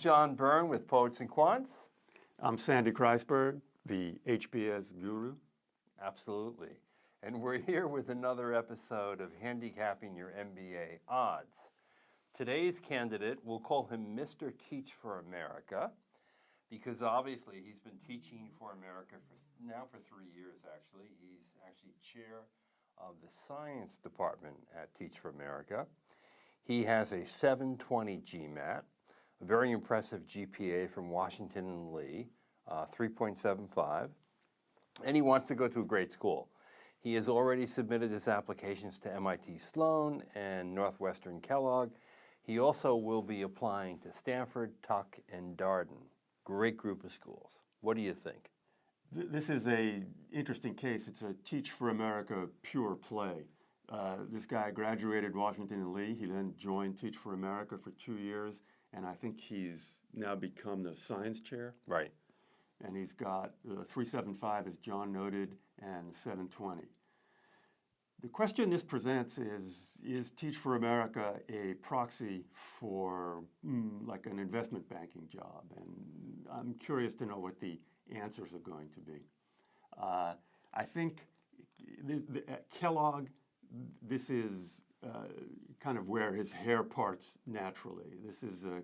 John Byrne with Poets&Quants. I'm Sandy Kreisberg, the HBS guru. Absolutely. And we're here with another episode of Handicapping Your MBA Odds. Today's candidate, we'll call him Mr. Teach for America, because obviously he's been teaching for America for 3 years actually. He's actually chair of the science department at Teach for America. He has a 720 GMAT, a very impressive GPA from Washington and Lee, 3.75, and he wants to go to a great school. He has already submitted his applications to MIT Sloan and Northwestern Kellogg. He also will be applying to Stanford, Tuck, and Darden. Great group of schools. What do you think? This is an interesting case. It's a Teach for America pure play. This guy graduated Washington and Lee. He then joined Teach for America for 2 years, and I think he's now become the science chair. Right. And he's got the 375, as John noted, and the 720. The question this presents is Teach for America a proxy for like an investment banking job? And I'm curious to know what the answers are going to be. I think at Kellogg, this is kind of where his hair parts naturally. This is a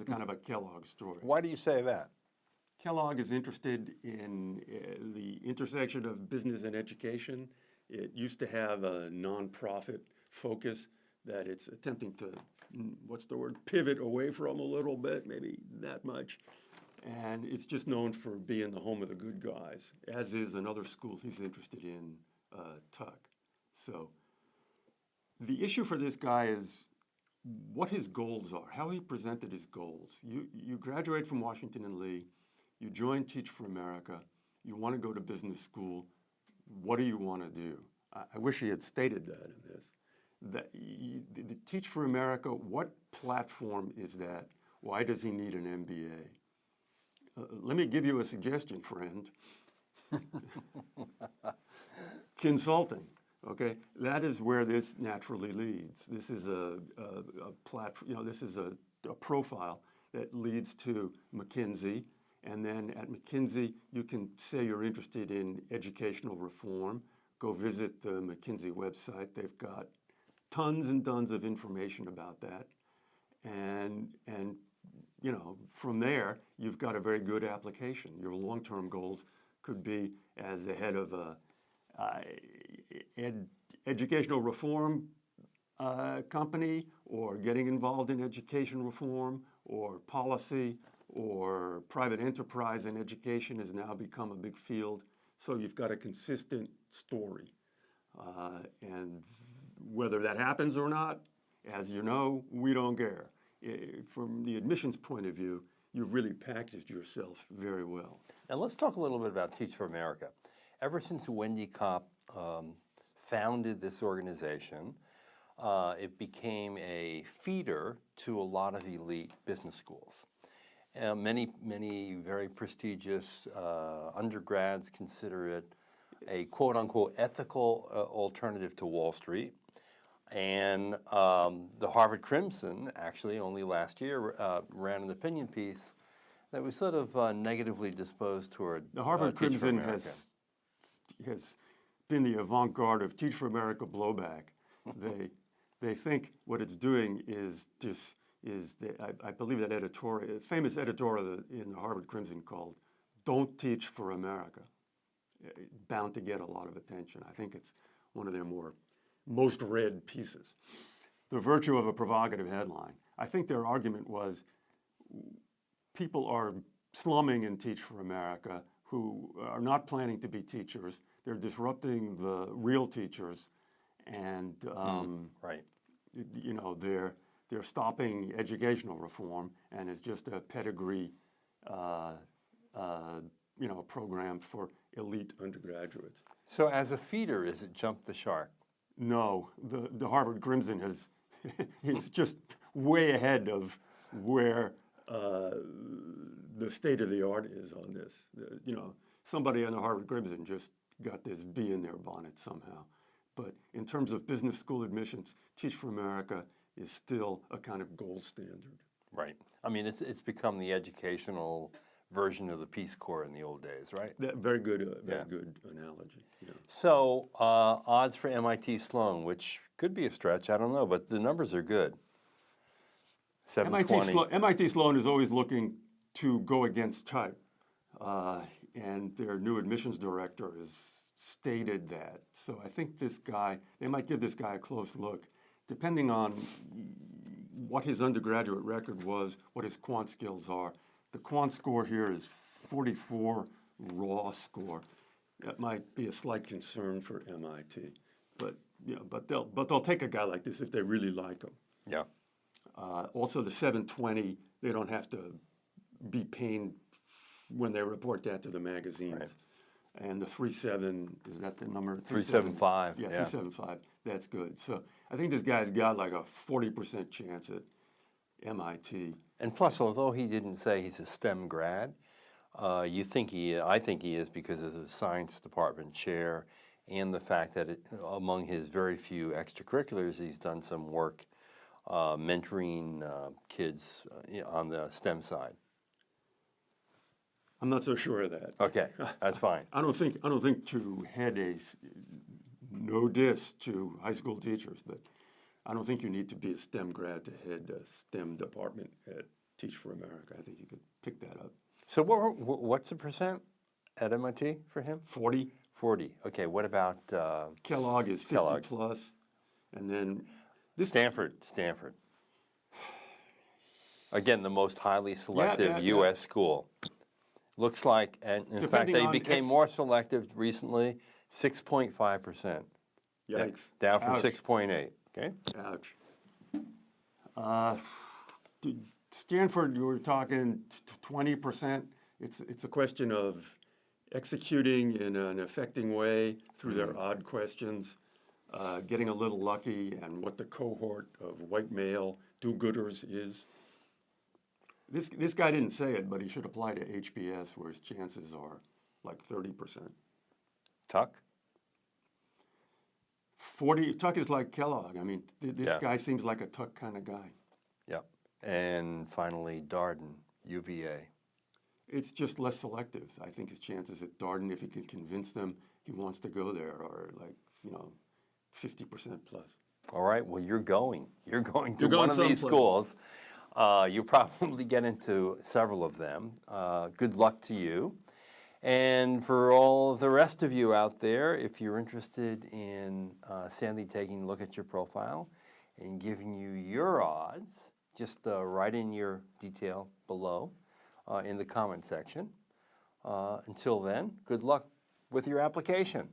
kind of a Kellogg story. Why do you say that? Kellogg is interested in the intersection of business and education. It used to have a nonprofit focus that it's attempting to, pivot away from a little bit, maybe that much. And it's just known for being the home of the good guys, as is another school he's interested in, Tuck. So the issue for this guy is what his goals are, how he presented his goals. You graduate from Washington and Lee, you join Teach for America, you want to go to business school. What do you want to do? I wish he had stated that in this. The Teach for America, what platform is that? Why does he need an MBA? Let me give you a suggestion, friend. Consulting, okay? That is where this naturally leads. This is a platform, this is a profile that leads to McKinsey. And then at McKinsey, you can say you're interested in educational reform. Go visit the McKinsey website. They've got tons and tons of information about that. And from there, you've got a very good application. Your long-term goals could be as the head of a educational reform company, or getting involved in education reform, or policy, or private enterprise in education has now become a big field. So you've got a consistent story. And whether that happens or not, as you know, we don't care. From the admissions point of view, you've really packaged yourself very well. Now let's talk a little bit about Teach for America. Ever since Wendy Kopp founded this organization, it became a feeder to a lot of elite business schools. Many very prestigious undergrads consider it a quote-unquote ethical alternative to Wall Street. And the Harvard Crimson, actually only last year, ran an opinion piece that was sort of negatively disposed toward the Harvard Crimson has been the avant-garde of Teach for America blowback. They think what it's doing is I believe that editorial, famous editorial in the Harvard Crimson called "Don't Teach for America," bound to get a lot of attention. I think it's one of their most read pieces. The virtue of a provocative headline. I think their argument was people are slumming in Teach for America who are not planning to be teachers. They're disrupting the real teachers, and right. They're stopping educational reform, and it's just a pedigree, program for elite undergraduates. So as a feeder, is it jumped the shark? No, the Harvard Crimson is just way ahead of where the state of the art is on this. Somebody on the Harvard Crimson just got this bee in their bonnet somehow. But in terms of business school admissions, Teach for America is still a kind of gold standard. Right. I mean, it's become the educational version of the Peace Corps in the old days, right? Very good, very Yeah. good analogy. So odds for MIT Sloan, which could be a stretch, I don't know, but the numbers are good. 720. MIT Sloan is always looking to go against type, and their new admissions director has stated that. So I think they might give this guy a close look, depending on what his undergraduate record was, what his quant skills are. The quant score here is 44 raw score. That might be a slight concern for MIT, but they'll take a guy like this if they really like him. Yeah. Also, the 720, they don't have to be pained when they report that to the magazines. Right. And the 37, is that the number? 375. Yeah, 375. That's good. So I think this guy's got like a 40% chance at MIT. And plus, although he didn't say he's a STEM grad, I think he is because of the science department chair and the fact that among his very few extracurriculars, he's done some work mentoring kids on the STEM side. I'm not so sure of that. Okay, that's fine. I don't think to head no diss to high school teachers, but I don't think you need to be a STEM grad to head a STEM department at Teach for America. I think you could pick that up. So what's the percent at MIT for him? 40. 40. Okay, what about Kellogg is 50 Kellogg. plus, and then Stanford? Again, the most highly selective U.S. school. Looks like, and in fact, they became more selective recently, 6.5%. Yikes. Down from Ouch. 6.8. Okay. Ouch. Stanford, you were talking 20%. It's a question of executing in an affecting way through their odd questions, getting a little lucky, and what the cohort of white male do-gooders is. This guy didn't say it, but he should apply to HBS, where his chances are like 30%. Tuck? 40. Tuck is like Kellogg. I mean, this guy seems like a Tuck kind of guy. Yep. And finally, Darden, UVA. It's just less selective. I think his chances at Darden, if he can convince them he wants to go there, are like 50% plus. All right. Well, you're going to one of these schools. You probably get into several of them. Good luck to you. And for all the rest of you out there, if you're interested in Sandy taking a look at your profile and giving you your odds, just write in your detail below in the comment section. Until then, good luck with your application.